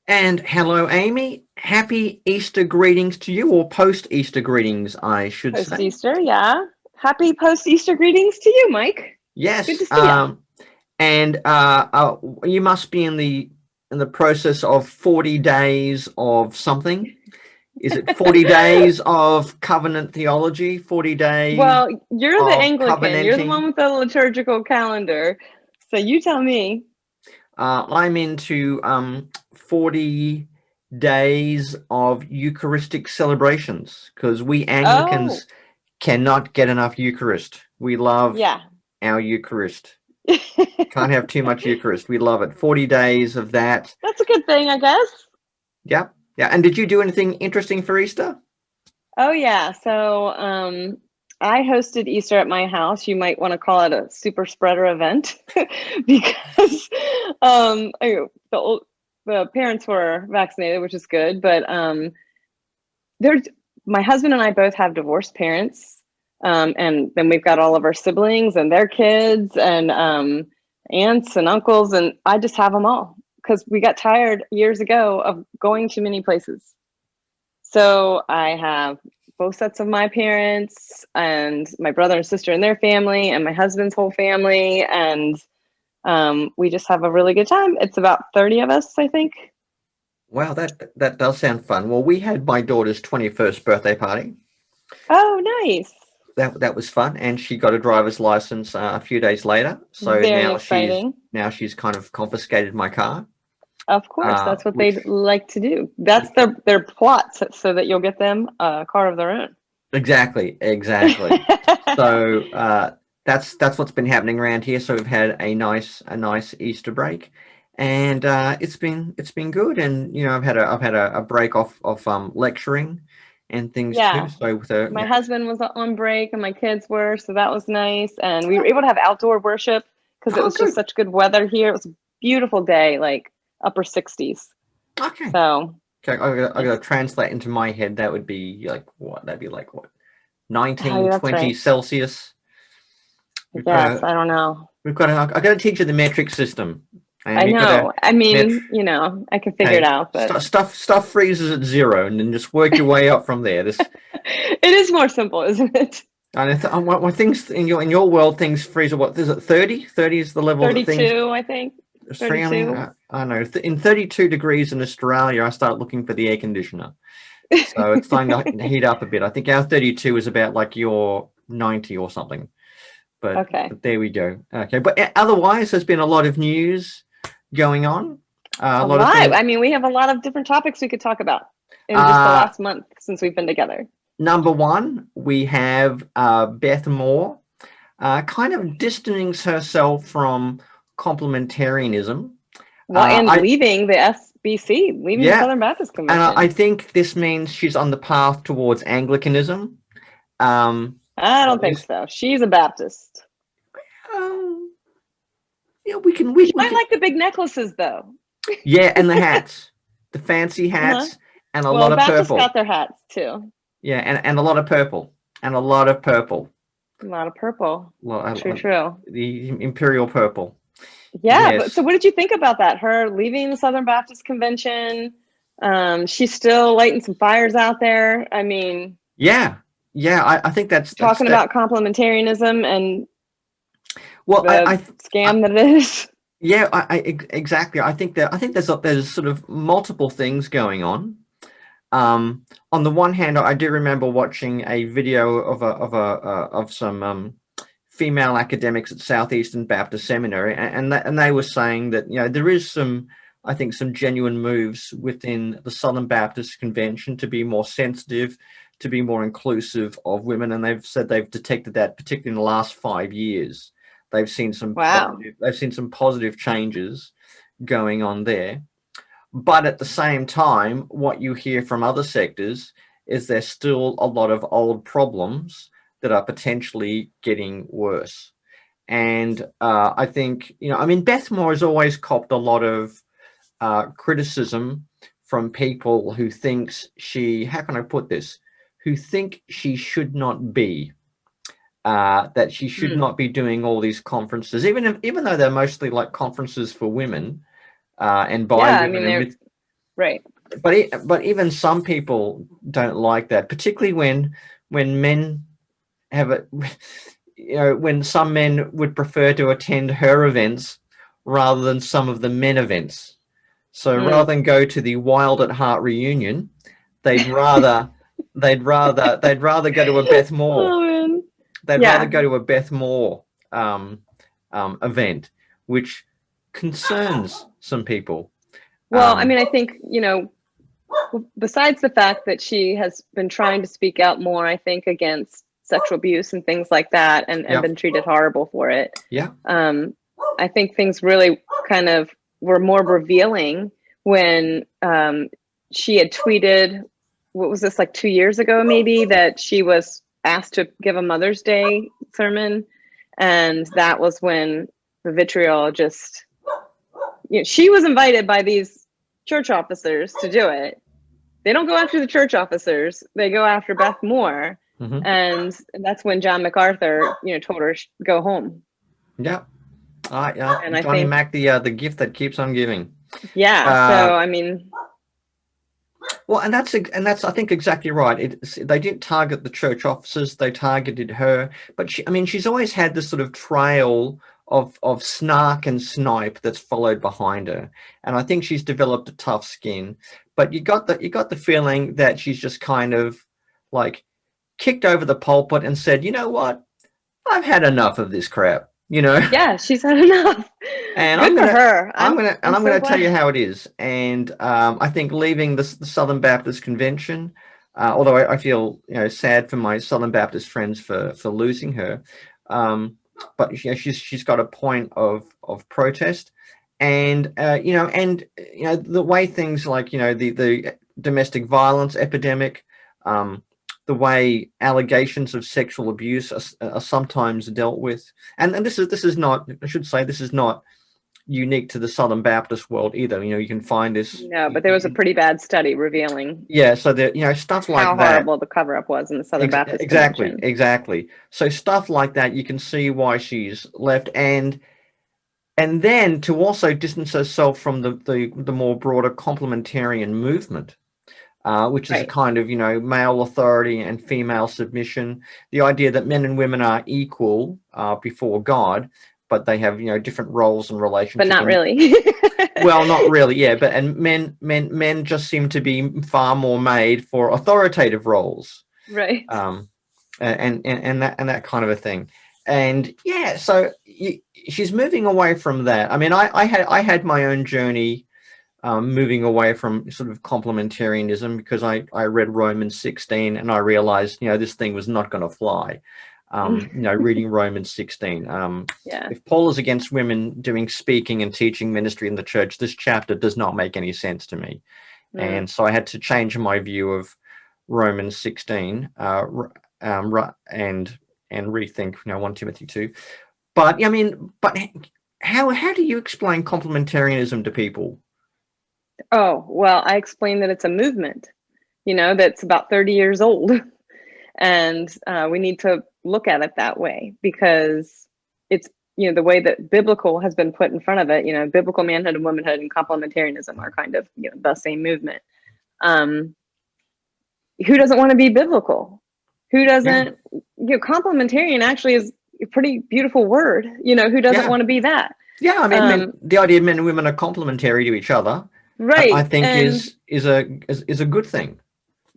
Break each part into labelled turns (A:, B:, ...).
A: And hello, Amy. Happy Easter greetings to you, or post-Easter greetings, I should
B: Post
A: say.
B: Easter, yeah. Happy post Easter greetings to you, Mike. Good
A: Yes,
B: to see you.
A: and you must be in the process of 40 days of something. Is it 40 days of covenant theology? 40 days
B: Well, you're the
A: of
B: Anglican. You're the one
A: covenanting?
B: with the liturgical calendar. So you tell me.
A: I'm into 40 days of Eucharistic celebrations because we
B: Oh,
A: Anglicans cannot get enough Eucharist. We love
B: yeah.
A: our Eucharist. Can't have too much Eucharist. We love it. 40 days of that.
B: That's a good thing, I guess.
A: Yep. Yeah. And did you do anything interesting for Easter?
B: Oh, yeah. So I hosted Easter at my house. You might want to call it a super spreader event because the parents were vaccinated, which is good. But there's my husband and I both have divorced parents, and then we've got all of our siblings and their kids and aunts and uncles, and I just have them all because we got tired years ago of going to many places. So I have both sets of my parents and my brother and sister and their family and my husband's whole family, and we just have a really good time. It's about 30 of us, I think.
A: Wow, that does sound fun. Well, we had my daughter's 21st birthday party.
B: Oh, nice.
A: That was fun, and she got a driver's license a few days later. So
B: Very
A: now she's
B: exciting.
A: now she's kind of confiscated my car,
B: Of course, that's what
A: which
B: they'd like to do. That's their plot, so that you'll get them a car of their own.
A: exactly. So that's what's been happening around here. So we've had a nice Easter break, and it's been good. And I've had a break off of lecturing and things too.
B: Yeah,
A: So with a
B: my husband was on break and my kids were, so that was nice. And we were able to have outdoor worship because it
A: oh
B: was just
A: good,
B: such good weather here. It was a beautiful day, like upper 60s.
A: okay.
B: So
A: Okay, I gotta
B: yes,
A: translate into my head. That would be like what? That'd be like what?
B: oh,
A: 19,
B: yeah, that's
A: 20
B: right.
A: Celsius.
B: I
A: We've got
B: guess
A: to
B: I don't know.
A: we've got to. I got to teach you the metric system, and
B: I
A: you've got to
B: know. I
A: met.
B: mean, I can figure it
A: Hey,
B: out, but
A: stuff freezes at zero, and then just work your way up from there. This
B: it is more simple, isn't it?
A: and what things in your world things freeze at what is it 30? 30 is the level that things
B: 32, I think.
A: I mean,
B: 32.
A: I know in 32 degrees in Australia, I start looking for the air conditioner. So it's starting to heat up a bit. I think our 32 is about like your 90 or something. But
B: Okay.
A: but there we go. Okay, but otherwise, there's been a lot of news going on. A
B: A
A: lot of
B: lot.
A: things.
B: I mean, we have a lot of different topics we could talk about in just the
A: Uh,
B: last month since we've been together.
A: Number one, we have Beth Moore kind of distancing herself from complementarianism.
B: Well,
A: Uh,
B: and
A: I
B: leaving the SBC, leaving the
A: Yeah,
B: Southern Baptist
A: and I
B: Convention.
A: think this means she's on the path towards Anglicanism. Um,
B: I
A: at
B: don't think
A: least,
B: so. She's a Baptist.
A: um, yeah, we can
B: She
A: we
B: might
A: can
B: like the big necklaces, though.
A: yeah, and the hats, the fancy
B: Uh-huh.
A: hats, and a
B: Well,
A: lot of
B: Baptists got
A: purple.
B: their hats too.
A: Yeah, and a lot of purple, and a lot of purple.
B: A lot of purple. True,
A: Lo-
B: true.
A: the imperial purple.
B: Yeah, but so
A: Yes.
B: what did you think about that? Her leaving the Southern Baptist Convention. She's still lighting some fires out there. I mean,
A: Yeah. Yeah. I think that's
B: talking
A: that.
B: about complementarianism and
A: Well,
B: the
A: I
B: scam that it is.
A: yeah, exactly. I think there's sort of multiple things going on. On the one hand, I do remember watching a video of some female academics at Southeastern Baptist Seminary, and they were saying that there is some, I think, some genuine moves within the Southern Baptist Convention to be more sensitive, to be more inclusive of women, and they've said they've detected that particularly in the last 5 years.
B: Wow.
A: They've seen some positive changes going on there. But at the same time, what you hear from other sectors is there's still a lot of old problems that are potentially getting worse. And I think, I mean, Beth Moore has always copped a lot of criticism from people who thinks how can I put this, who think she should not be, that she should
B: Hmm.
A: not be doing all these conferences, even though they're mostly like conferences for women and by
B: Yeah, I
A: women
B: mean
A: and
B: they're
A: with.
B: Right.
A: But even some people don't like that, particularly when men have a, when some men would prefer to attend her events rather than some of the men events. So rather than go to the Wild at Heart reunion, they'd rather go to a Beth Moore.
B: Oh, man.
A: They'd rather
B: Yeah.
A: go to a Beth Moore event, which concerns some people.
B: Well, I mean, I think, besides the fact that she has been trying to speak out more, I think, against sexual abuse and things like that, and
A: Yep.
B: been treated horrible for it.
A: Yeah.
B: I think things really kind of were more revealing when she had tweeted, what was this, like 2 years ago, maybe, that she was asked to give a Mother's Day sermon. And that was when the vitriol just, she was invited by these church officers to do it. They don't go after the church officers. They go after Beth Moore.
A: Mm-hmm.
B: And that's when John MacArthur, told her go home.
A: Yeah.
B: And I
A: Johnny
B: think,
A: Mac, the gift that keeps on giving.
B: yeah. So, I mean,
A: well, and that's I think exactly right. They didn't target the church officers; they targeted her. But she's always had this sort of trail of snark and snipe that's followed behind her, and I think she's developed a tough skin. But you got the feeling that she's just kind of like kicked over the pulpit and said, "You know what? I've had enough of this crap."
B: Yeah, she's had enough.
A: And
B: Good for her.
A: I'm
B: so
A: gonna tell
B: glad.
A: you how it is. And I think leaving the Southern Baptist Convention, although I feel sad for my Southern Baptist friends for losing her, but she's got a point of protest, and the way things like the domestic violence epidemic, the way allegations of sexual abuse are sometimes dealt with, and this is not, I should say, this is not unique to the Southern Baptist world either. You can find this.
B: No, but there was a pretty bad study revealing.
A: Yeah, so that stuff like
B: how
A: that.
B: horrible the cover-up was in the Southern Baptist Convention.
A: Exactly. So stuff like that, you can see why she's left, and then to also distance herself from the more broader complementarian movement. Which is a kind of, male authority and female submission. The idea that men and women are equal before God, but they have, different roles and relationships.
B: But not really.
A: Well, not really, yeah. But and men just seem to be far more made for authoritative roles,
B: right?
A: And that kind of a thing. And yeah, so she's moving away from that. I mean, I had my own journey. Moving away from sort of complementarianism, because I read Romans 16 and I realized, this thing was not going to fly. Reading Romans 16. If Paul is against women doing speaking and teaching ministry in the church, this chapter does not make any sense to me. And so I had to change my view of Romans 16 and rethink, 1 Timothy 2. But how do you explain complementarianism to people?
B: Oh, well, I explained that it's a movement, that's about 30 years old. And we need to look at it that way, because it's, the way that biblical has been put in front of it, biblical manhood and womanhood and complementarianism are kind of, the same movement. Who doesn't want to be biblical? Who doesn't, complementarian actually is a pretty beautiful word. Who doesn't want to be that?
A: Yeah, I mean, the idea of men and women are complementary to each other. Right. I think is a good thing.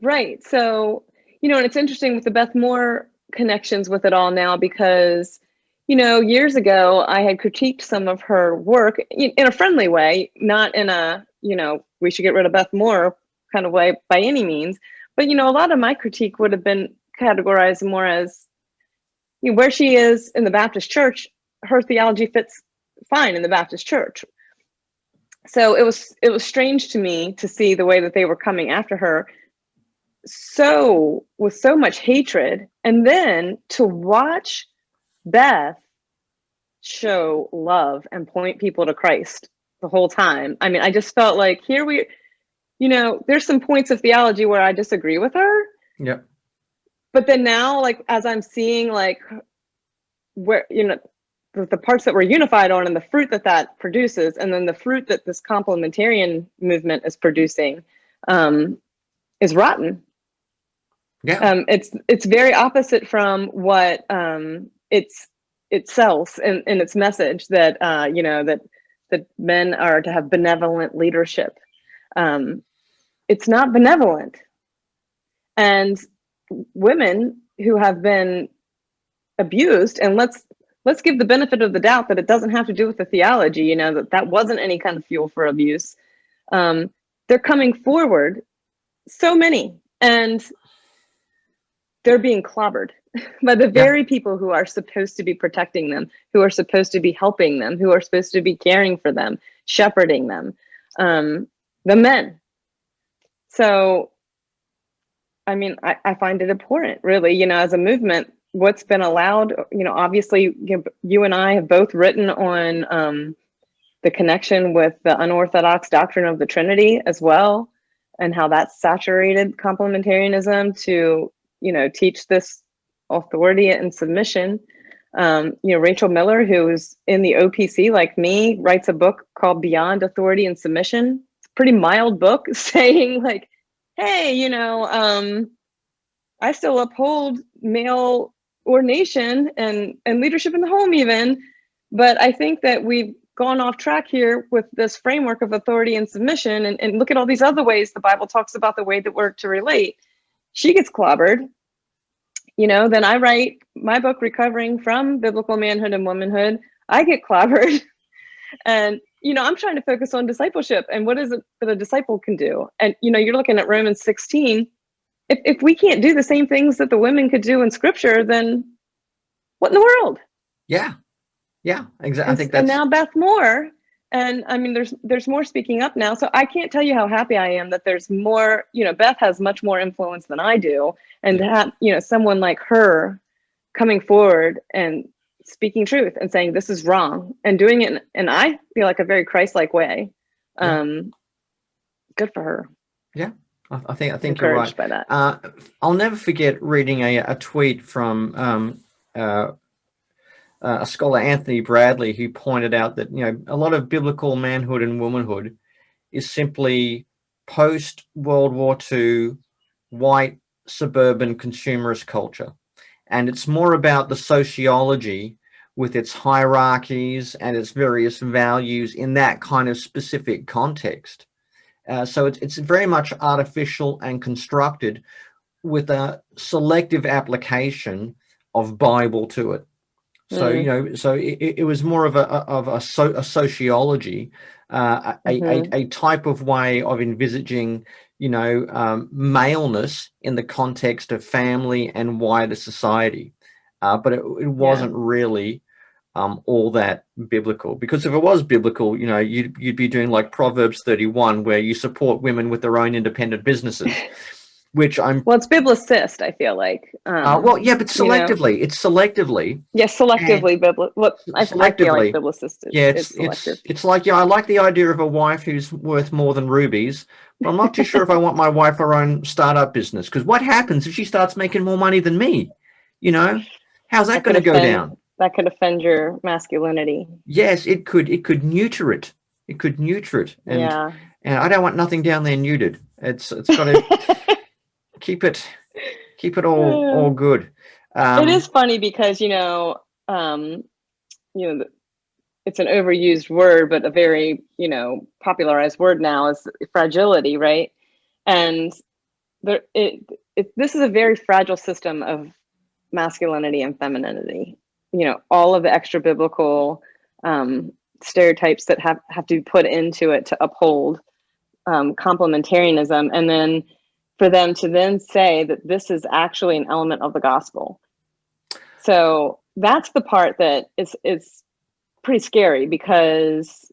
B: Right. So, and it's interesting with the Beth Moore connections with it all now, because, years ago I had critiqued some of her work in a friendly way, not in a, we should get rid of Beth Moore kind of way by any means. But, a lot of my critique would have been categorized more as, where she is in the Baptist church, her theology fits fine in the Baptist church. So it was strange to me to see the way that they were coming after her with so much hatred, and then to watch Beth show love and point people to Christ the whole time. I mean, I just felt like there's some points of theology where I disagree with her.
A: Yeah.
B: But then now, like, as I'm seeing, like, where, the parts that we're unified on and the fruit that that produces, and then the fruit that this complementarian movement is producing is rotten.
A: Yeah.
B: It's very opposite from what it sells in its message, that that men are to have benevolent leadership. It's not benevolent, and women who have been abused, and let's give the benefit of the doubt that it doesn't have to do with the theology, that wasn't any kind of fuel for abuse. They're coming forward, so many, and they're being clobbered by the very people who are supposed to be protecting them, who are supposed to be helping them, who are supposed to be caring for them, shepherding them, the men. So, I mean, I find it abhorrent, really, as a movement, what's been allowed. Obviously, you and I have both written on the connection with the unorthodox doctrine of the Trinity as well, and how that's saturated complementarianism to, teach this authority and submission. Rachel Miller, who's in the OPC like me, writes a book called Beyond Authority and Submission. It's a pretty mild book, saying like, hey, I still uphold male ordination and leadership in the home even, but I think that we've gone off track here with this framework of authority and submission, and look at all these other ways the Bible talks about the way that we're to relate. She gets clobbered. Then I write my book, Recovering from Biblical Manhood and Womanhood. I get clobbered. And, I'm trying to focus on discipleship and what is it that a disciple can do. And, you're looking at Romans 16. If we can't do the same things that the women could do in scripture, then what in the world?
A: Yeah. Exactly. I think that's.
B: And now Beth Moore, and I mean, there's more speaking up now. So I can't tell you how happy I am that there's more. Beth has much more influence than I do, and to have someone like her coming forward and speaking truth and saying this is wrong and doing it, and I feel like a very Christ-like way. Good for her.
A: Yeah. I think
B: you're
A: right
B: by that.
A: I'll never forget reading a tweet from a scholar, Anthony Bradley, who pointed out that a lot of biblical manhood and womanhood is simply post World War II white suburban consumerist culture, and it's more about the sociology with its hierarchies and its various values in that kind of specific context. So it's very much artificial and constructed with a selective application of Bible to it. So so it was more of a sociology, a type of way of envisaging maleness in the context of family and wider society, but it wasn't really all that biblical, because if it was biblical, you'd be doing like Proverbs 31, where you support women with their own independent businesses, which it's
B: biblicist, I feel like.
A: But selectively, it's selectively.
B: Yes, selectively biblical. I feel like biblicist.
A: It's like, I like the idea of a wife who's worth more than rubies, but I'm not too sure if I want my wife her own startup business, because what happens if she starts making more money than me? How's that going to go down?
B: That could offend your masculinity.
A: Yes, it could neuter it. It could neuter it. And I don't want nothing down there neutered. It's got to keep it all good.
B: It is funny because it's an overused word, but a very popularized word now is fragility, right? And this is a very fragile system of masculinity and femininity. All of the extra biblical stereotypes that have to be put into it to uphold complementarianism, and then for them to then say that this is actually an element of the gospel. So that's the part that is pretty scary, because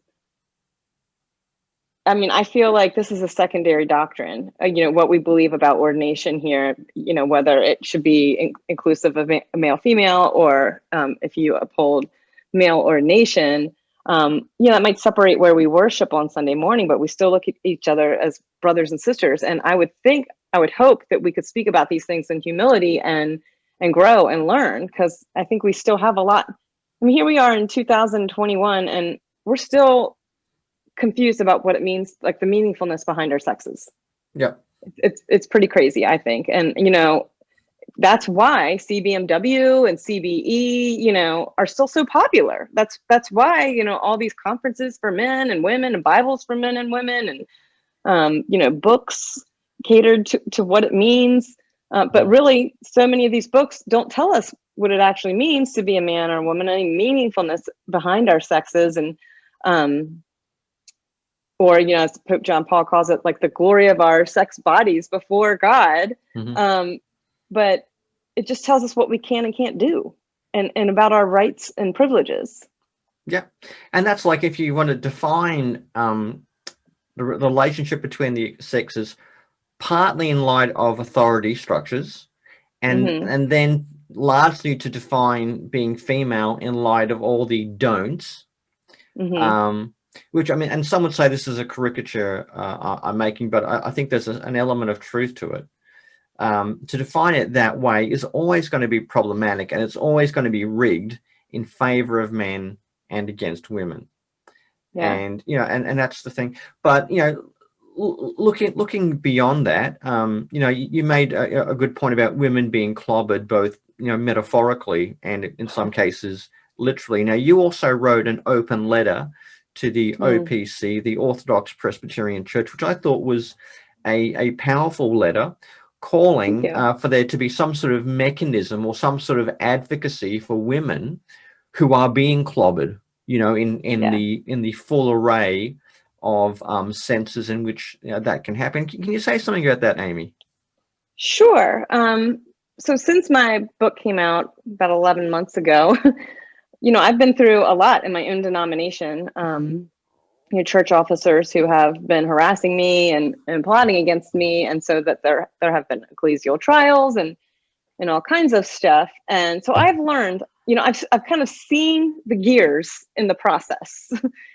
B: I feel like this is a secondary doctrine. What we believe about ordination here, whether it should be inclusive of male, female, or if you uphold male ordination, that might separate where we worship on Sunday morning, but we still look at each other as brothers and sisters. And I would hope that we could speak about these things in humility and grow and learn, because I think we still have a lot I mean, here we are in 2021, and we're still confused about what it means, like the meaningfulness behind our sexes.
A: Yeah.
B: It's pretty crazy, I think. And, that's why CBMW and CBE, are still so popular. That's why, all these conferences for men and women and Bibles for men and women and, books catered to what it means. But really, so many of these books don't tell us what it actually means to be a man or a woman, any meaningfulness behind our sexes. And, or, as Pope John Paul calls it, like the glory of our sex bodies before God. But it just tells us what we can and can't do, and about our rights and privileges.
A: Yeah. And that's like, if you want to define the relationship between the sexes, partly in light of authority structures, and then largely to define being female in light of all the don'ts, which, I mean, and some would say this is a caricature I'm making, but I think there's an element of truth to it. To define it that way is always going to be problematic, and it's always going to be rigged in favor of men and against women.
B: Yeah.
A: And, and that's the thing. But, looking beyond that, you made a good point about women being clobbered, both, metaphorically and in some cases literally. Now, you also wrote an open letter to the OPC, the Orthodox Presbyterian Church, which I thought was a powerful letter, calling for there to be some sort of mechanism or some sort of advocacy for women who are being clobbered, in the full array of senses in which that can happen. Can you say something about that, Aimee?
B: Sure. So since my book came out about 11 months ago, I've been through a lot in my own denomination. Church officers who have been harassing me and plotting against me, and so that there have been ecclesial trials and all kinds of stuff. And so I've learned, I've kind of seen the gears in the process,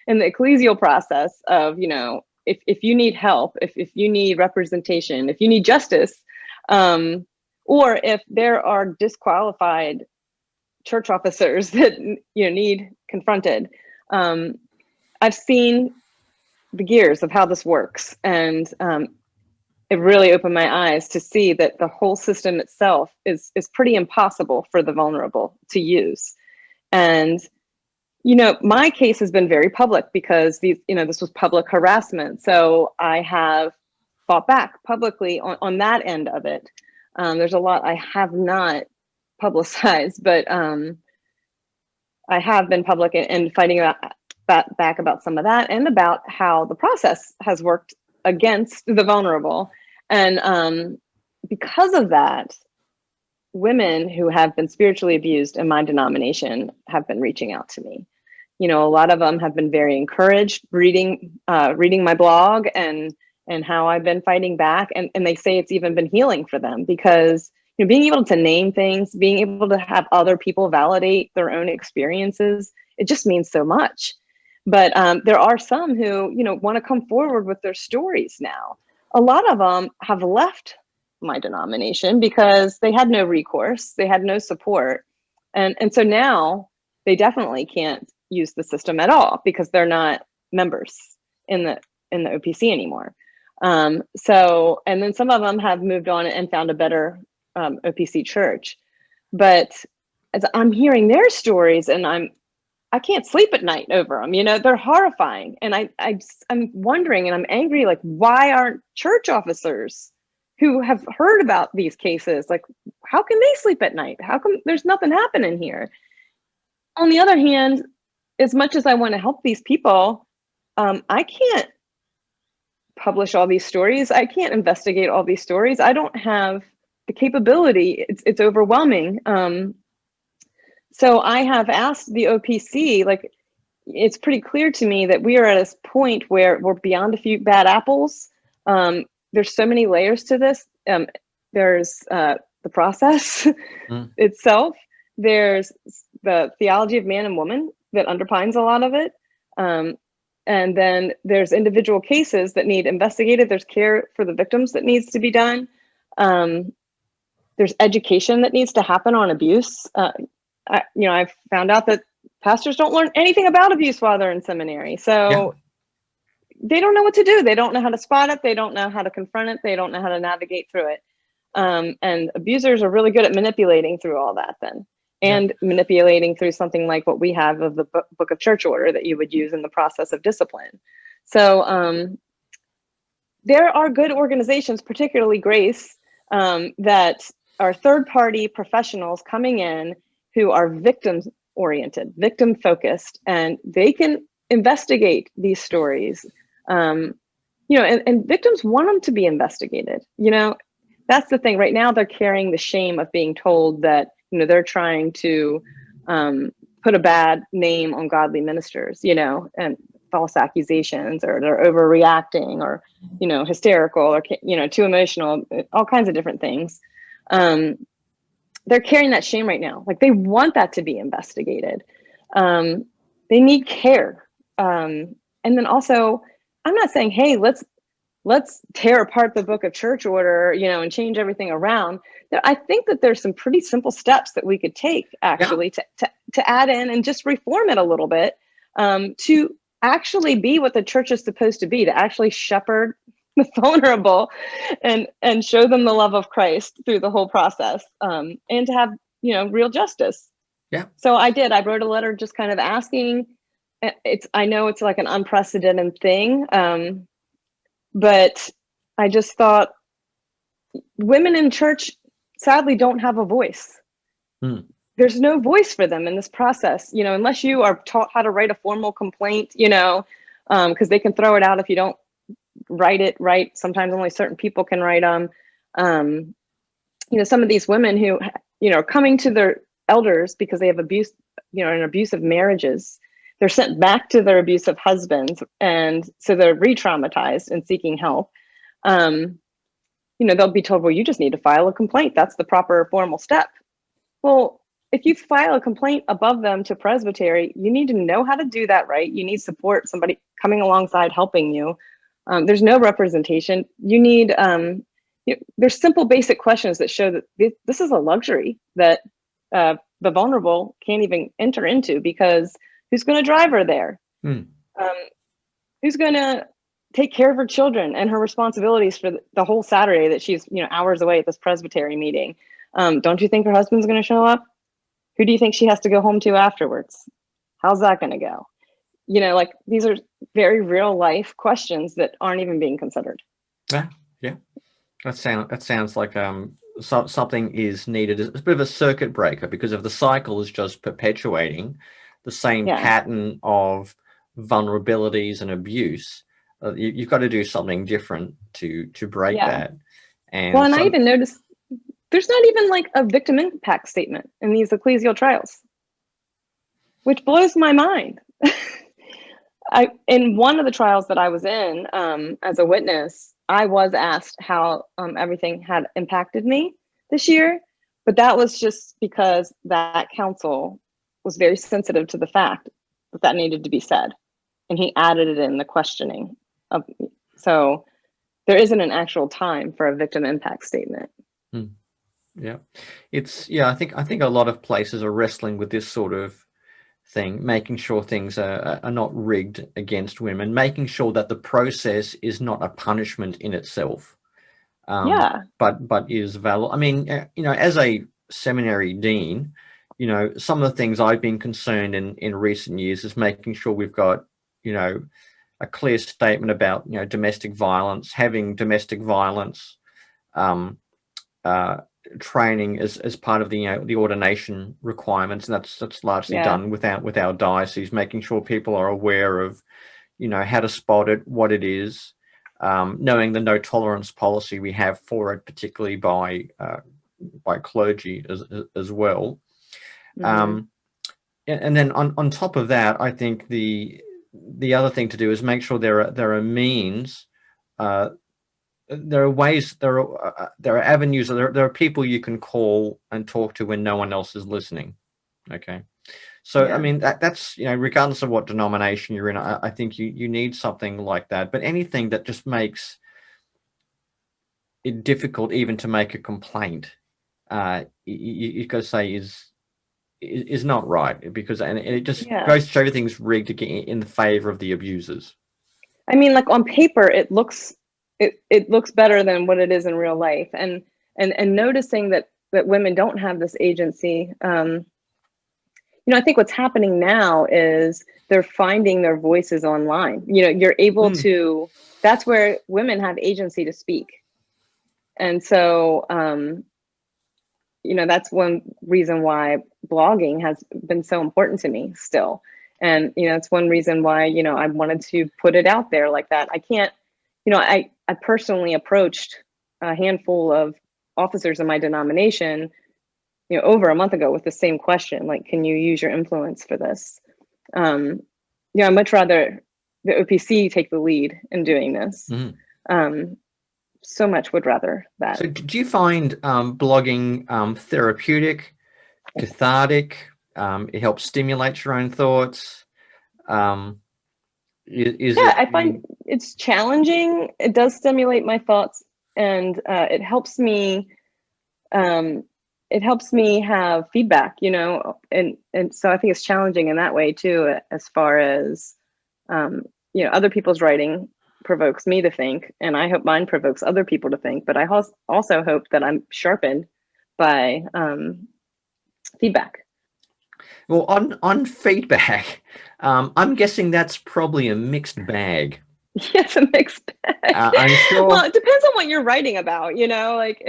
B: in the ecclesial process of, if you need help, if you need representation, if you need justice, or if there are disqualified church officers that need confronted. I've seen the gears of how this works, and it really opened my eyes to see that the whole system itself is pretty impossible for the vulnerable to use. And my case has been very public because this was public harassment, so I have fought back publicly on that end of it. There's a lot I have not publicized, but I have been public and fighting back about some of that, and about how the process has worked against the vulnerable. And because of that, women who have been spiritually abused in my denomination have been reaching out to me. A lot of them have been very encouraged reading my blog and how I've been fighting back, and they say it's even been healing for them, because being able to name things, being able to have other people validate their own experiences, it just means so much. But there are some who, want to come forward with their stories now. A lot of them have left my denomination because they had no recourse, they had no support. And so now they definitely can't use the system at all because they're not members in the OPC anymore. So, and then some of them have moved on and found a better OPC church. But as I'm hearing their stories, and I can't sleep at night over them. They're horrifying. And I'm wondering, and I'm angry, like, why aren't church officers who have heard about these cases, like, how can they sleep at night? How come there's nothing happening here? On the other hand, as much as I want to help these people, I can't publish all these stories. I can't investigate all these stories. I don't have the capability. It's overwhelming. So I have asked the OPC, like, it's pretty clear to me that we are at a point where we're beyond a few bad apples. There's so many layers to this. There's the process itself. There's the theology of man and woman that underpins a lot of it. And then there's individual cases that need investigated. There's care for the victims that needs to be done. There's education that needs to happen on abuse. I've found out that pastors don't learn anything about abuse while they're in seminary.
A: Yeah.
B: So they don't know what to do. They don't know how to spot it. They don't know how to confront it. They don't know how to navigate through it. And abusers are really good at manipulating through all that then.
A: Yeah.
B: And manipulating through something like what we have of the Book of Church Order that you would use in the process of discipline. So there are good organizations, particularly Grace, that are third-party professionals coming in who are victim-oriented, victim-focused, and they can investigate these stories. And victims want them to be investigated. That's the thing. Right now, they're carrying the shame of being told that, they're trying to put a bad name on godly ministers, and false accusations, or they're overreacting, or, hysterical, or, too emotional, all kinds of different things. They're carrying that shame right now. Like, they want that to be investigated. They need care. And then also, I'm not saying, hey, let's tear apart the Book of Church Order, and change everything around. I think that there's some pretty simple steps that we could take, actually, to add in and just reform it a little bit, to actually be what the church is supposed to be, to actually shepherd the vulnerable and show them the love of Christ through the whole process, and to have, real justice.
A: Yeah.
B: So I wrote a letter just kind of asking. I know it's like an unprecedented thing, but I just thought women in church sadly don't have a voice. There's no voice for them in this process, unless you are taught how to write a formal complaint, because they can throw it out if you don't write it right. Sometimes only certain people can write them. Some of these women who, are coming to their elders because they have abuse, in abusive marriages. They're sent back to their abusive husbands, and so they're re-traumatized and seeking help. They'll be told, well, you just need to file a complaint. That's the proper formal step. Well, if you file a complaint above them to presbytery, you need to know how to do that right. You need support, somebody coming alongside helping you. There's no representation. You need, there's simple basic questions that show that this is a luxury that the vulnerable can't even enter into, because who's going to drive her there? Who's going to take care of her children and her responsibilities for the whole Saturday that she's, hours away at this presbytery meeting? Don't you think her husband's going to show up? Who do you think she has to go home to afterwards? How's that going to go? These are very real life questions that aren't even being considered.
A: Yeah. That sounds like something is needed. It's a bit of a circuit breaker, because if the cycle is just perpetuating the same pattern of vulnerabilities and abuse, you've got to do something different to break that. And
B: I even noticed there's not even like a victim impact statement in these ecclesial trials, which blows my mind. In one of the trials that I was in, as a witness, I was asked how everything had impacted me this year, but that was just because that counsel was very sensitive to the fact that needed to be said, and he added it in the questioning of me. So there isn't an actual time for a victim impact statement.
A: Yeah, I think a lot of places are wrestling with this sort of thing, making sure things are not rigged against women, making sure that the process is not a punishment in itself, but is valid. I mean, as a seminary dean, some of the things I've been concerned in recent years is making sure we've got, a clear statement about, domestic violence, having domestic violence training as part of the ordination requirements, and that's largely done with our diocese, making sure people are aware of how to spot it, what it is, knowing the no tolerance policy we have for it, particularly by clergy as well. And then on top of that, I think the other thing to do is make sure there are means, there are ways, there are avenues, there are people you can call and talk to when no one else is listening. Okay, so I mean that's regardless of what denomination you're in, I think you need something like that. But anything that just makes it difficult even to make a complaint, you got to say is is not right, because and it just
B: Yeah.
A: goes to show everything's rigged to get in the favor of the abusers.
B: I mean, like on paper, it looks better than what it is in real life, and noticing that women don't have this agency. I think what's happening now is they're finding their voices online. You're able to. That's where women have agency to speak, and so that's one reason why blogging has been so important to me still. And, it's one reason why, I wanted to put it out there like that. I can't, I personally approached a handful of officers in my denomination, over a month ago with the same question, like, can you use your influence for this? I'd much rather the OPC take the lead in doing this. So much would rather that.
A: So do you find blogging therapeutic, cathartic? It helps stimulate your own thoughts. I
B: find it's challenging. It does stimulate my thoughts, and it helps me. It helps me have feedback, and so I think it's challenging in that way too. As far as other people's writing provokes me to think, and I hope mine provokes other people to think. But I also hope that I'm sharpened by feedback.
A: Well, on feedback, I'm guessing that's probably a mixed bag.
B: Yeah, it's a mixed bag.
A: I'm sure.
B: Well, it depends on what you're writing about. Like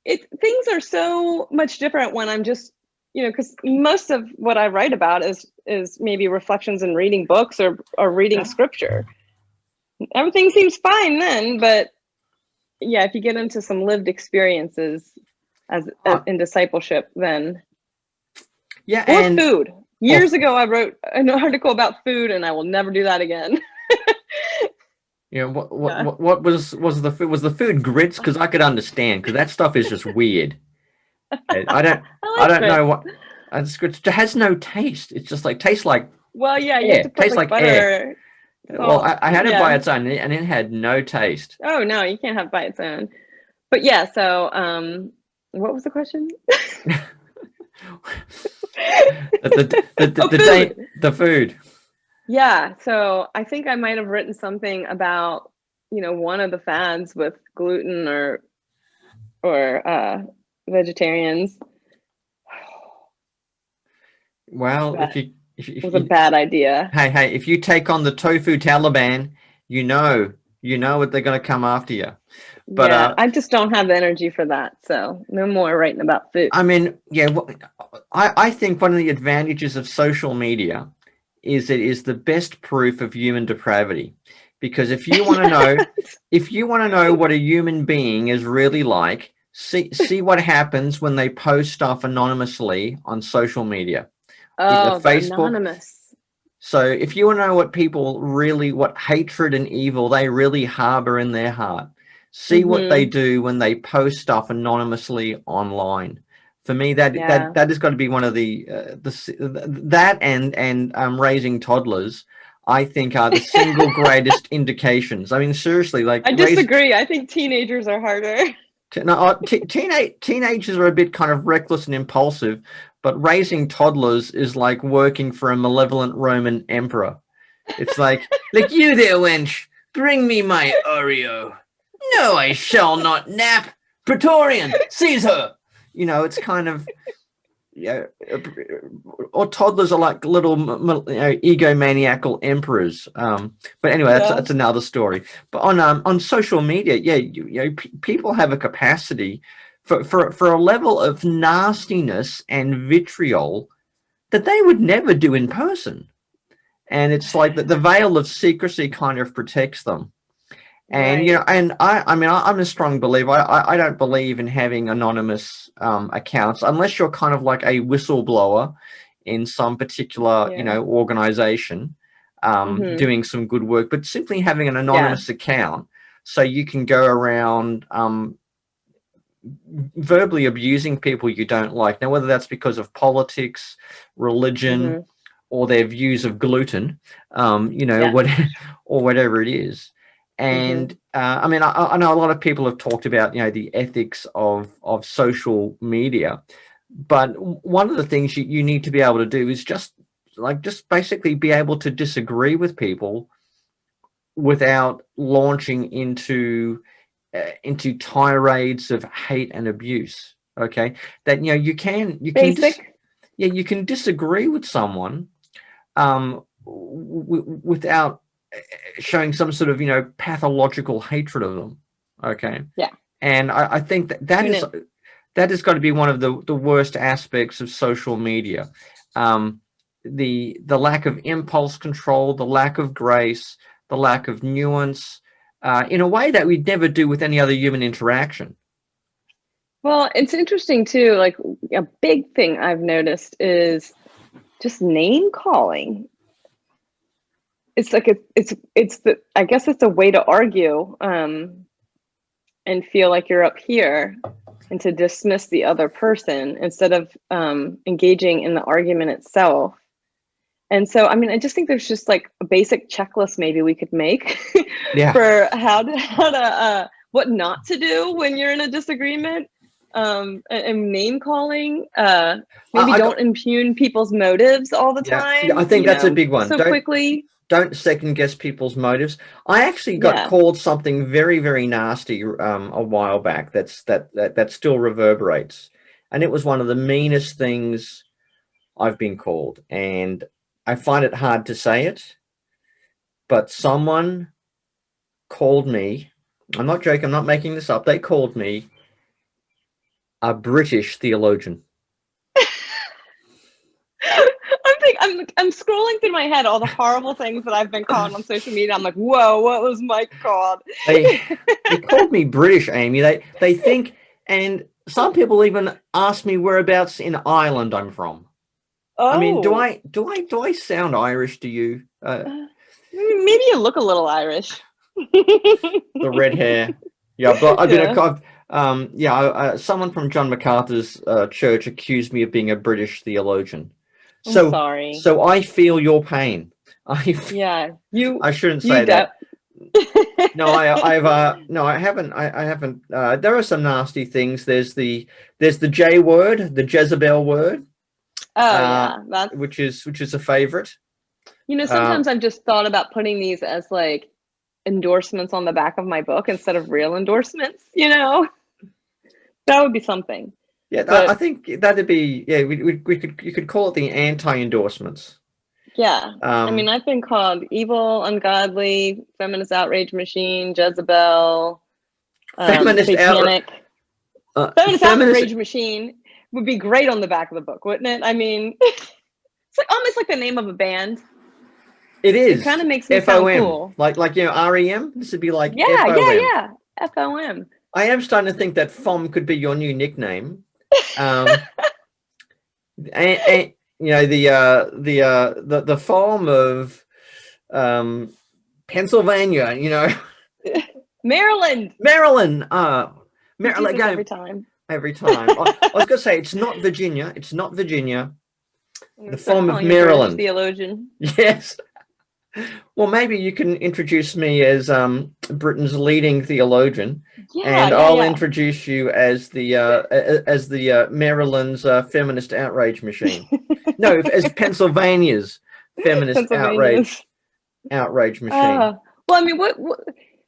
B: if things are so much different when I'm just, because most of what I write about is maybe reflections and reading books or reading scripture. Everything seems fine then, but yeah, if you get into some lived experiences as in discipleship, then or food. Years ago, I wrote an article about food, and I will never do that again.
A: What was the food? Was the food grits? Because I could understand, because that stuff is just weird. I don't know what. It has no taste. It's just like tastes like.
B: Well, yeah, you
A: air.
B: have to put
A: tastes like
B: butter.
A: Air. Well, I had it by its own, and it had no taste.
B: Oh no, you can't have it by its own. But yeah, so what was the question?
A: The food.
B: Yeah, so I think I might have written something about one of the fads with gluten or vegetarians.
A: Well,
B: it was a bad idea.
A: Hey, if you take on the tofu Taliban, you know what they're going to come after you. But
B: yeah, I just don't have the energy for that, so no more writing about food.
A: I mean, yeah, I think one of the advantages of social media is it is the best proof of human depravity, because if you want to know what a human being is really like, see what happens when they post stuff anonymously on social media.
B: Oh, Facebook. Anonymous.
A: So if you want to know what hatred and evil they really harbor in their heart, see what they do when they post stuff anonymously online. For me, that has got to be one of that and raising toddlers, I think, are the single greatest indications. I mean, seriously, like
B: I disagree. I think teenagers are harder.
A: No, teenagers are a bit kind of reckless and impulsive, but raising toddlers is like working for a malevolent Roman emperor. It's like you there, wench, bring me my Oreo. No, I shall not nap. Praetorian, seize her. It's kind of, or toddlers are like little egomaniacal emperors. But anyway, that's another story. But on social media, people have a capacity for a level of nastiness and vitriol that they would never do in person. And it's like the veil of secrecy kind of protects them. And and I mean, I'm a strong believer. I don't believe in having anonymous accounts unless you're kind of like a whistleblower in some particular organization doing some good work. But simply having an anonymous account so you can go around verbally abusing people you don't like. Now, whether that's because of politics, religion, or their views of gluten, or whatever it is. And I mean, I know a lot of people have talked about, the ethics of social media, But one of the things you need to be able to do is just basically be able to disagree with people without launching into tirades of hate and abuse. Okay, that you can
B: Basic.
A: you can disagree with someone without showing some sort of pathological hatred of them. Okay.
B: Yeah.
A: And I think that has got to be one of the worst aspects of social media. The lack of impulse control, the lack of grace, the lack of nuance, in a way that we'd never do with any other human interaction.
B: Well, it's interesting too. Like a big thing I've noticed is just name calling. It's like I guess it's a way to argue and feel like you're up here, and to dismiss the other person instead of engaging in the argument itself. And so, I mean, I just think there's just like a basic checklist maybe we could make for how to what not to do when you're in a disagreement. And name calling, maybe don't impugn people's motives all the time.
A: Yeah, I think that's a big one.
B: So quickly.
A: Don't second guess people's motives. I actually got called something very, very nasty a while back that still reverberates. And it was one of the meanest things I've been called. And I find it hard to say it, but someone called me, I'm not joking, I'm not making this up, they called me a British theologian.
B: I'm scrolling through my head all the horrible things that I've been called on social media. I'm like, whoa, what was Mike called?
A: They called me British, Aimee. They think, and some people even ask me whereabouts in Ireland I'm from. Oh. I mean, do I sound Irish to you?
B: Maybe you look a little Irish.
A: The red hair. Yeah, but I've been someone from John MacArthur's church accused me of being a British theologian. So
B: I'm sorry.
A: So I feel your pain. I shouldn't say that. No, I haven't. There are some nasty things. There's the J word, the Jezebel word.
B: Oh
A: which is a favorite.
B: Sometimes I've just thought about putting these as like endorsements on the back of my book instead of real endorsements. That would be something.
A: Yeah, but I think that'd be you could call it the anti-endorsements.
B: Yeah, I mean, I've been called evil, ungodly, feminist outrage machine, Jezebel, satanic. Feminist outrage machine would be great on the back of the book, wouldn't it? I mean, it's like almost like the name of a band.
A: It is.
B: It kind of makes me sound cool.
A: Like REM. This would be like
B: FOM. Yeah. FOM.
A: I am starting to think that FOM could be your new nickname. And the FOM of Pennsylvania.
B: Maryland.
A: Maryland.
B: Every time.
A: I was gonna say it's not Virginia. The FOM of Maryland.
B: Theologian.
A: Yes. Well, maybe you can introduce me as Britain's leading theologian, and I'll introduce you as the Maryland's feminist outrage machine. No, as Pennsylvania's feminist outrage machine.
B: Well, I mean,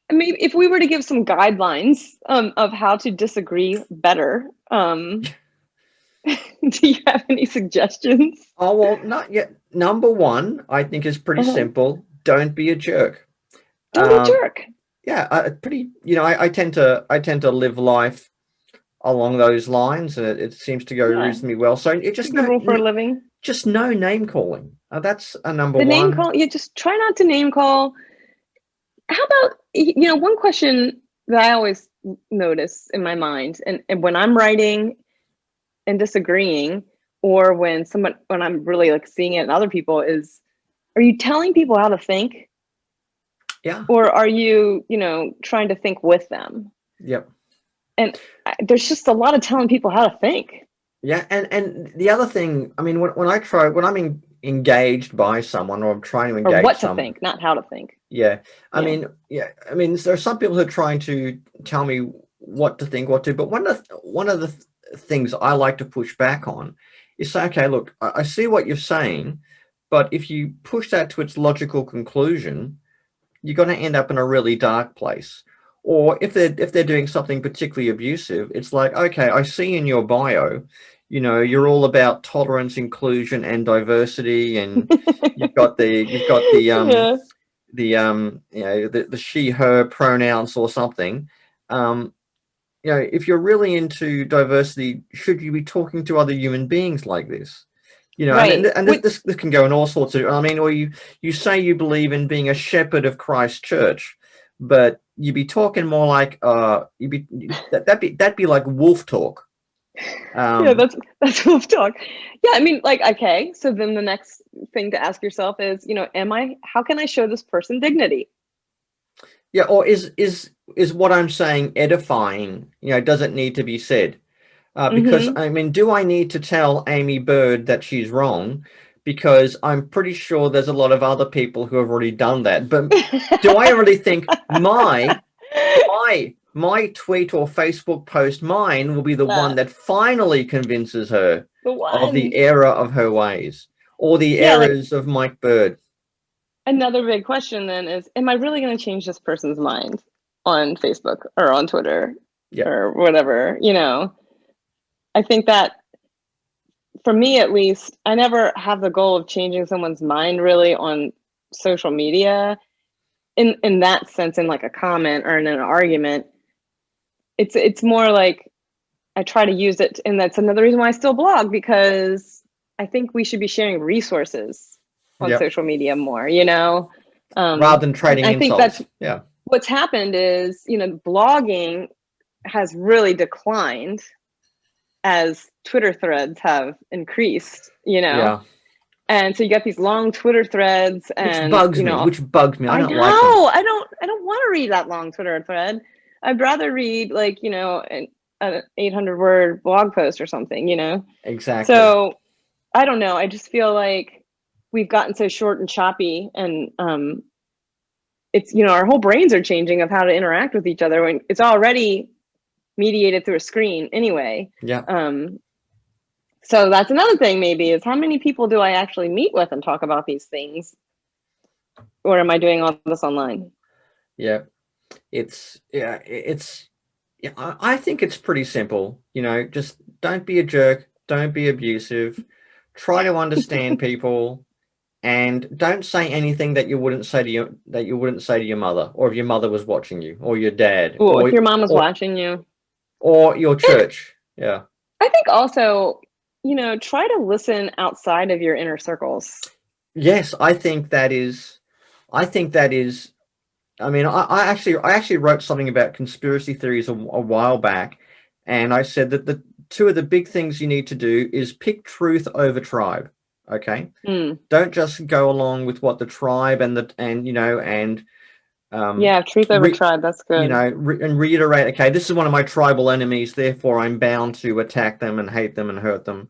B: I mean, if we were to give some guidelines of how to disagree better, do you have any suggestions?
A: Oh, well, not yet. Number one, I think, is pretty simple. Don't be a jerk.
B: Don't be a jerk.
A: Yeah, I tend to live life along those lines. It seems to go reasonably well. So it just
B: rule for a living.
A: Just no name calling. That's a number one.
B: The name call. Yeah, just try not to name call. How about one question that I always notice in my mind, and when I'm writing and disagreeing, or when I'm really like seeing it in other people, is, are you telling people how to think?
A: Yeah.
B: Or are you, trying to think with them?
A: Yep.
B: And there's just a lot of telling people how to think.
A: Yeah. And the other thing, I mean, when I'm engaged by someone, or I'm trying to engage
B: what to think, not how to think.
A: Yeah. I mean, there are some people who are trying to tell me what to think, but one of the things I like to push back on is say, okay, look, I see what you're saying, but if you push that to its logical conclusion, you're going to end up in a really dark place. Or if they're doing something particularly abusive, it's like, okay, I see in your bio, you're all about tolerance, inclusion, and diversity, and you've got the
B: Yeah.
A: the she her pronouns or something. If you're really into diversity, should you be talking to other human beings like this?
B: Right.
A: And this can go in all sorts of, I mean, or you say you believe in being a shepherd of Christ Church, but you'd be talking more like that'd be like wolf talk.
B: Yeah, that's wolf talk. Yeah, I mean, like, okay, so then the next thing to ask yourself is, how can I show this person dignity?
A: Yeah, or is what I'm saying edifying? Does it need to be said? Because I mean, do I need to tell Aimee Byrd that she's wrong? Because I'm pretty sure there's a lot of other people who have already done that. But do I really think my tweet or Facebook post, mine will be the one that finally convinces her of the error of her ways, or the errors of Mike Byrd?
B: Another big question then is, am I really going to change this person's mind on Facebook or on Twitter or whatever? I think that for me, at least, I never have the goal of changing someone's mind really on social media in that sense, in like a comment or in an argument. It's more like I try to use it. And that's another reason why I still blog, because I think we should be sharing resources on social media more,
A: rather than trading insults.
B: I think that's what's happened is, blogging has really declined as Twitter threads have increased, and so you got these long Twitter threads, and
A: which bugs me. I don't like them.
B: I don't want to read that long Twitter thread. I'd rather read like, an 800-word blog post or something,
A: Exactly.
B: So I don't know. I just feel like we've gotten so short and choppy, and it's, our whole brains are changing of how to interact with each other when it's already mediated through a screen anyway. So that's another thing, maybe, is how many people do I actually meet with and talk about these things, or am I doing all this online?
A: I think it's pretty simple. Just don't be a jerk, don't be abusive, try to understand people, and don't say anything that you wouldn't say to your mother, or if your mother was watching you, or your dad,
B: or if your mom was watching you,
A: or your church.
B: I think also, try to listen outside of your inner circles.
A: Yes, I think that is. I mean, I actually wrote something about conspiracy theories a while back, and I said that the two of the big things you need to do is pick truth over tribe. Okay, don't just go along with what the tribe truth over tribe. That's good. And reiterate. Okay, this is one of my tribal enemies, therefore I'm bound to attack them and hate them and hurt them.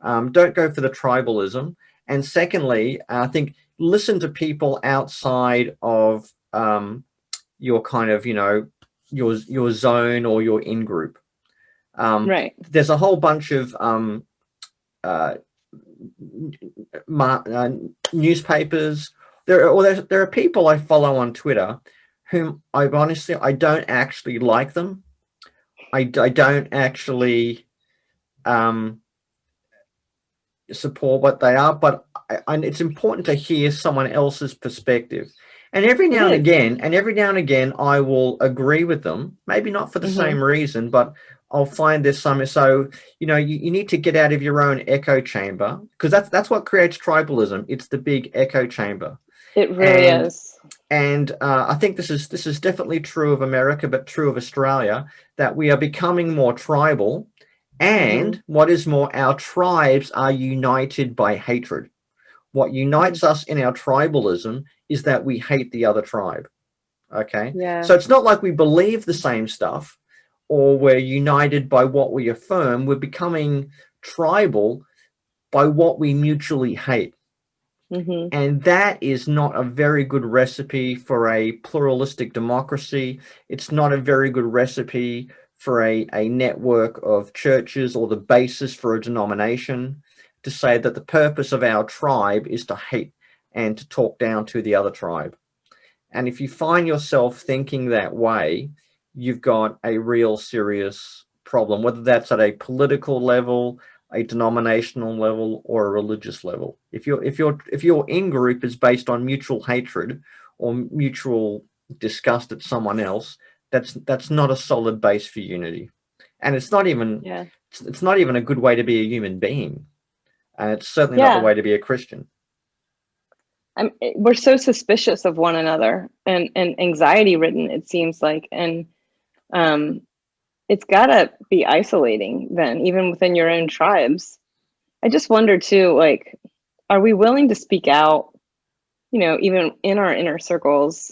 A: Don't go for the tribalism. And secondly, I think listen to people outside of your kind of your zone or your in group. Right. There's a whole bunch of newspapers. There are people I follow on Twitter whom I don't actually like them. I don't actually support what they are, but it's important to hear someone else's perspective. And every now and again, I will agree with them. Maybe not for the same reason, but I'll find there's some. So you need to get out of your own echo chamber, because that's what creates tribalism. It's the big echo chamber. It really is. And I think this is definitely true of America, but true of Australia, that we are becoming more tribal. And what is more, our tribes are united by hatred. What unites us in our tribalism is that we hate the other tribe. Okay. Yeah. So it's not like we believe the same stuff, or we're united by what we affirm. We're becoming tribal by what we mutually hate. And that is not a very good recipe for a pluralistic democracy. It's not a very good recipe for a network of churches or the basis for a denomination to say that the purpose of our tribe is to hate and to talk down to the other tribe. And if you find yourself thinking that way, you've got a real serious problem, whether that's at a political level, a denominational level, or a religious level. If your in-group is based on mutual hatred or mutual disgust at someone else, that's not a solid base for unity. And it's not even it's not even a good way to be a human being. And it's certainly not the way to be a Christian.
B: We're so suspicious of one another and anxiety ridden, it seems like. And it's gotta be isolating then, even within your own tribes. I just wonder too, like, are we willing to speak out, even in our inner circles,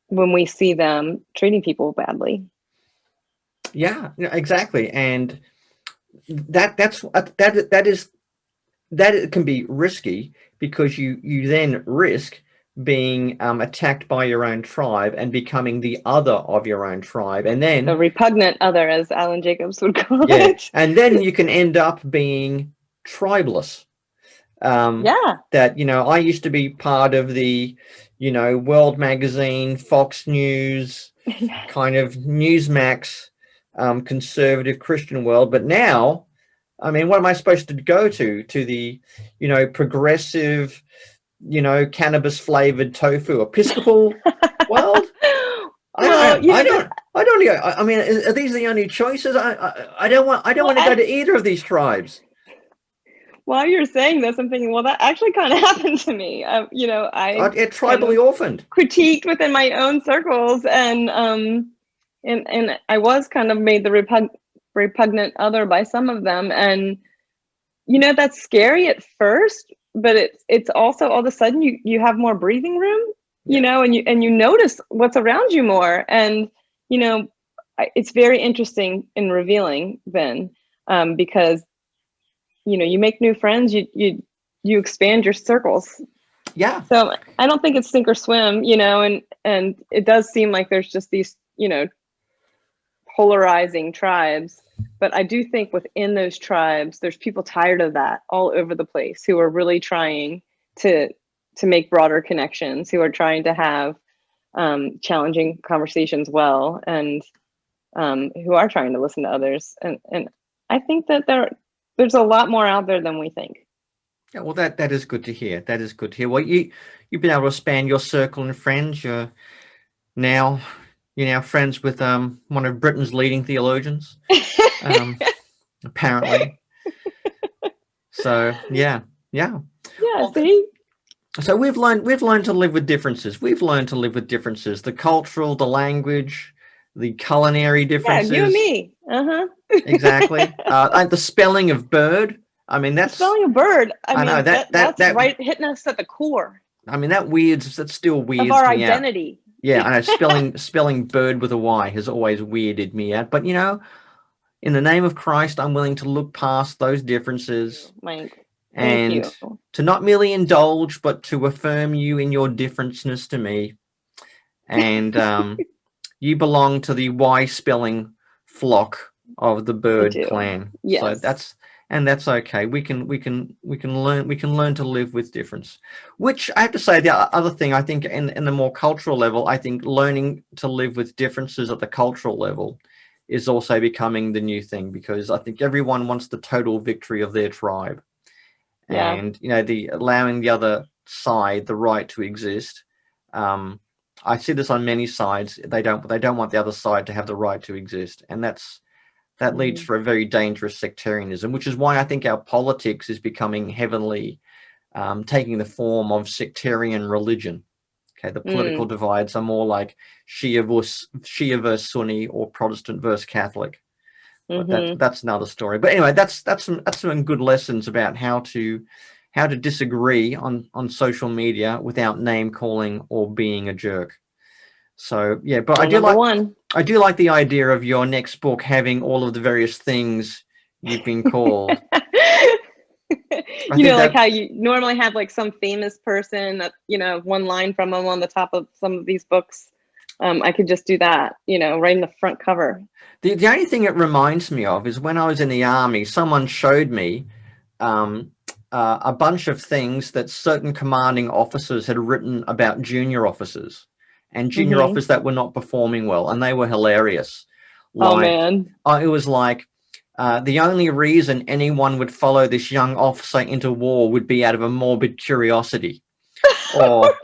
B: when we see them treating people badly?
A: Yeah, exactly. And that it can be risky, because you then risk being attacked by your own tribe and becoming the other of your own tribe, and then
B: the repugnant other, as Alan Jacobs would call it.
A: And then you can end up being tribeless. That I used to be part of the World Magazine, Fox News, kind of Newsmax, conservative Christian world, but now, I mean, what am I supposed to go to the progressive, cannabis flavored tofu Episcopal world? I mean, are these the only choices? I don't want to go to either of these tribes.
B: While you're saying this, I'm thinking, well, that actually kind of happened to me. I
A: get tribally orphaned,
B: critiqued within my own circles, and I was kind of made the repugnant other by some of them, and that's scary at first, but it's also all of a sudden you have more breathing room, and you notice what's around you more, and it's very interesting and revealing then, because you make new friends, you expand your circles.
A: Yeah.
B: So I don't think it's sink or swim, and it does seem like there's just these polarizing tribes. But I do think within those tribes, there's people tired of that all over the place, who are really trying to make broader connections, who are trying to have challenging conversations well, and who are trying to listen to others. And I think that there's a lot more out there than we think.
A: Yeah, well, that is good to hear. That is good to hear. Well, you've been able to expand your circle of friends. You're now friends with one of Britain's leading theologians, apparently. So yeah.
B: Well, see.
A: So we've learned to live with differences. The cultural, the language, the culinary differences.
B: Yeah, you and me.
A: Exactly. And the spelling of Byrd. I mean, that's
B: spelling of Byrd. I mean,
A: know
B: that's right, hitting us at the core.
A: I mean, that still weirds
B: of our
A: me
B: identity.
A: Out. Yeah, I know spelling Byrd with a Y has always weirded me out. But in the name of Christ, I'm willing to look past those differences.
B: Mike,
A: and to not merely indulge, but to affirm you in your differenceness to me. And you belong to the Y spelling flock of the Byrd clan.
B: Yes.
A: So that's okay. We can learn to live with difference. Which I have to say, the other thing, I think in the more cultural level, I think learning to live with differences at the cultural level is also becoming the new thing, because I think everyone wants the total victory of their tribe.
B: Yeah.
A: And the allowing the other side the right to exist. I see this on many sides. They don't want the other side to have the right to exist, and that leads for a very dangerous sectarianism, which is why I think our politics is becoming heavily taking the form of sectarian religion. Okay, the political divides are more like Shia versus Sunni, or Protestant versus Catholic. But that's another story. But anyway, that's some good lessons about how to disagree on social media without name calling or being a jerk. So yeah, but I do like the idea of your next book having all of the various things you've been called.
B: Like how you normally have like some famous person that one line from them on the top of some of these books. I could just do that, right in the front cover.
A: The only thing it reminds me of is when I was in the army, someone showed me a bunch of things that certain commanding officers had written about junior officers and junior
B: Mm-hmm.
A: officers that were not performing well, and they were hilarious.
B: Oh
A: Like,
B: man.
A: it was like, the only reason anyone would follow this young officer into war would be out of a morbid curiosity, or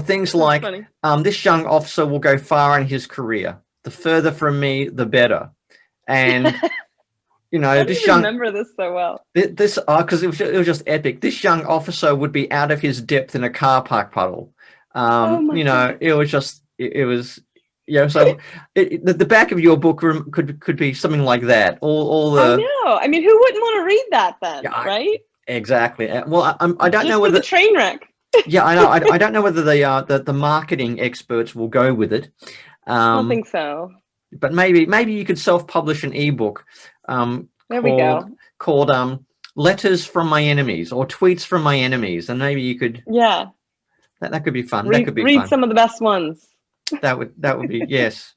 A: things
B: That's
A: like,
B: funny.
A: this young officer will go far in his career. The further from me, the better. And
B: I
A: this
B: don't
A: young
B: remember this so well.
A: this because it was just epic. This young officer would be out of his depth in a car park puddle.
B: Oh my God.
A: It was just it was So the back of your book could be something like that. All
B: I
A: the
B: know. I mean, who wouldn't want to read that then,
A: yeah,
B: right?
A: exactly. Well, I don't
B: Just
A: know
B: for
A: whether
B: the train wreck.
A: yeah, I know. I don't know whether the marketing experts will go with it.
B: I don't think so.
A: But maybe you could self-publish an ebook
B: There we go.
A: called Letters from My Enemies or Tweets from My Enemies, and maybe you could
B: Yeah.
A: that could be fun. That
B: Read
A: could be
B: read
A: fun.
B: some of the best ones.
A: That would be yes.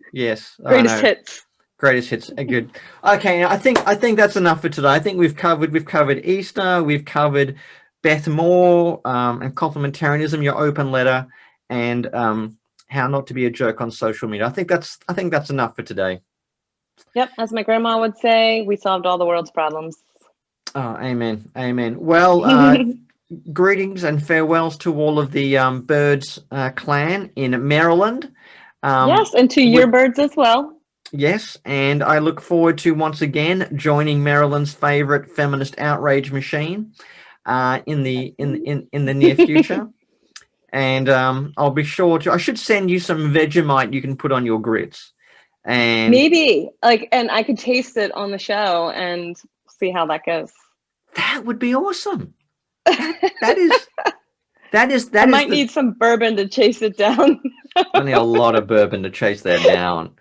B: Greatest hits.
A: Greatest hits are good. Okay, I think that's enough for today. I think we've covered Easter, we've covered Beth Moore, and complementarianism, your open letter, and how not to be a jerk on social media. I think that's enough for today.
B: Yep, as my grandma would say, we solved all the world's problems.
A: Oh, amen, amen. Well, greetings and farewells to all of the Byrd's clan in Maryland.
B: Yes, and to your birds as well.
A: Yes, and I look forward to once again joining Maryland's favorite feminist outrage machine in the near future. And I'll be sure to. I should send you some Vegemite you can put on your grits. And
B: maybe and I could taste it on the show and see how that goes.
A: That would be awesome. That is.
B: I might need some bourbon to chase it down.
A: I need a lot of bourbon to chase that down.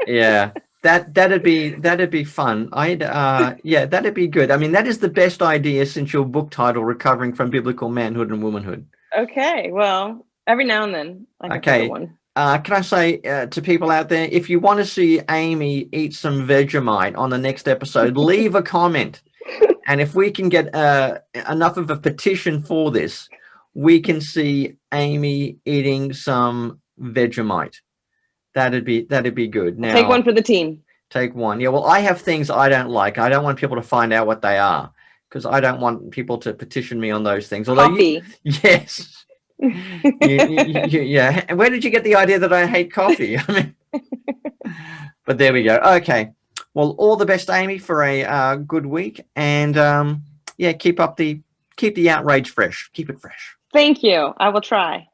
A: Yeah, that'd be fun. That'd be good. I mean, that is the best idea since your book title, Recovering from Biblical Manhood and Womanhood.
B: Okay, well, every now and then I can think of one.
A: Can I say to people out there, if you want to see Aimee eat some Vegemite on the next episode, leave a comment. And if we can get enough of a petition for this, we can see Aimee eating some Vegemite. That'd be good. Now,
B: take one for the team.
A: Take one. Yeah, well, I have things I don't like. I don't want people to find out what they are because I don't want people to petition me on those things. Although
B: coffee.
A: Yes. Yeah. And where did you get the idea that I hate coffee? I mean, but there we go. Okay. Well, all the best, Aimee, for a good week, and keep the outrage fresh. Keep it fresh.
B: Thank you. I will try.